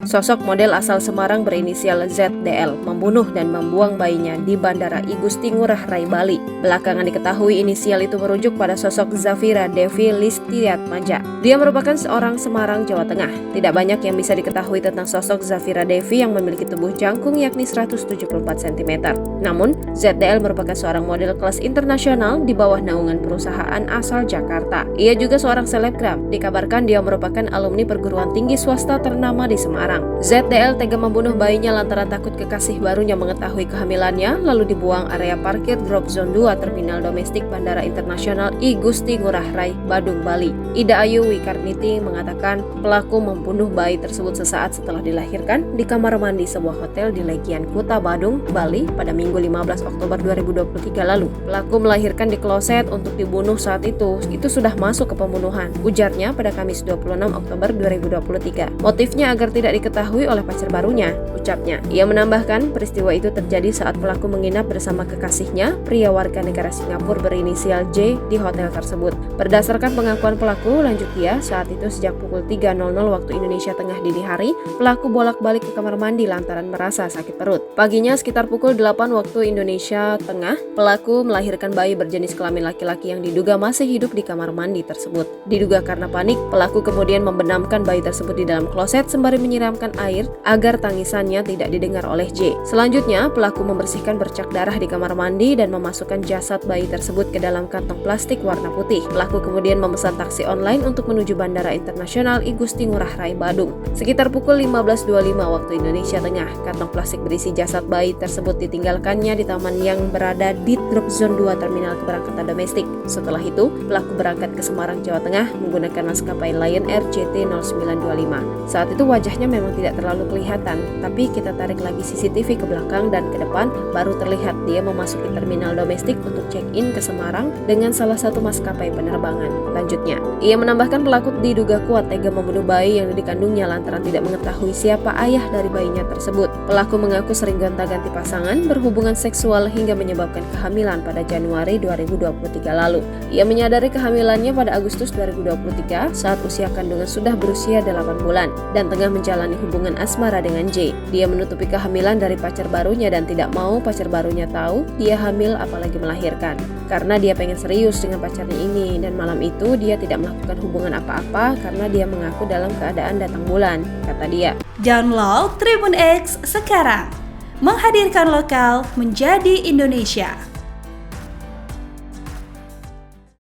Sosok model asal Semarang berinisial ZDL membunuh dan membuang bayinya di Bandara I Gusti Ngurah Rai, Bali. Belakangan diketahui inisial itu merujuk pada sosok Zafira Devi Listiatmaja. Dia merupakan seorang Semarang, Jawa Tengah. Tidak banyak yang bisa diketahui tentang sosok Zafira Devi yang memiliki tubuh jangkung yakni 174 cm. Namun, ZDL merupakan seorang model kelas internasional di bawah naungan perusahaan asal Jakarta. Ia juga seorang selebgram. Dikabarkan dia merupakan alumni perguruan tinggi swasta ternama di Semarang. ZDL tega membunuh bayinya lantaran takut kekasih barunya mengetahui kehamilannya, lalu dibuang area parkir Drop Zone 2 Terminal Domestik Bandara Internasional I Gusti Ngurah Rai, Badung, Bali. Ida Ayu Wikarniti mengatakan pelaku membunuh bayi tersebut sesaat setelah dilahirkan di kamar mandi sebuah hotel di Legian Kuta, Badung, Bali pada Minggu 15 Oktober 2023 lalu. Pelaku melahirkan di kloset untuk dibunuh saat itu sudah masuk ke pembunuhan, ujarnya pada Kamis 26 Oktober 2023. Motifnya agar tidak diketahui oleh pacar barunya, ucapnya. Ia menambahkan peristiwa itu terjadi saat pelaku menginap bersama kekasihnya, pria warga negara Singapura berinisial J, di hotel tersebut. Berdasarkan pengakuan pelaku, lanjut dia, saat itu sejak pukul 3.00 waktu Indonesia Tengah dini hari, pelaku bolak-balik ke kamar mandi lantaran merasa sakit perut. Paginya sekitar pukul 8 waktu Indonesia Tengah, pelaku melahirkan bayi berjenis kelamin laki-laki yang diduga masih hidup di kamar mandi tersebut. Diduga karena panik, pelaku kemudian membenamkan bayi tersebut di dalam kloset sembari menyiramkan air agar tangisannya tidak didengar oleh J. Selanjutnya, pelaku membersihkan bercak darah di kamar mandi dan memasukkan jasad bayi tersebut ke dalam kantong plastik warna putih. Pelaku kemudian memesan taksi online untuk menuju Bandara Internasional I Gusti Ngurah Rai, Badung. Sekitar pukul 15.25 waktu Indonesia Tengah, kantong plastik berisi jasad bayi tersebut ditinggalkannya di taman yang berada di Drop Zone 2 Terminal Keberangkatan Domestik. Setelah itu, pelaku berangkat ke Semarang, Jawa Tengah menggunakan maskapai Lion Air JT0925. Saat itu wajahnya memang tidak terlalu kelihatan, tapi kita tarik lagi CCTV ke belakang dan ke depan, baru terlihat dia memasuki terminal domestik untuk check-in ke Semarang dengan salah satu maskapai penerbangan. Lanjutnya, ia menambahkan pelaku diduga kuat tega membunuh bayi yang dikandungnya lantaran tidak mengetahui siapa ayah dari bayinya tersebut. Pelaku mengaku sering gonta-ganti pasangan, berhubungan seksual hingga menyebabkan kehamilan pada Januari 2023 lalu. Ia menyadari kehamilannya pada Agustus 2023 saat usia kandungan sudah berusia 8 bulan dan tengah menjalani hubungan asmara dengan J. Dia menutupi kehamilan dari pacar barunya dan tidak mau pacar barunya tahu dia hamil apalagi melahirkan. Karena dia pengen serius dengan pacarnya ini, dan malam itu dia tidak melakukan hubungan apa-apa karena dia mengaku dalam keadaan datang bulan, kata dia. Download Tribun X sekarang, menghadirkan lokal menjadi Indonesia.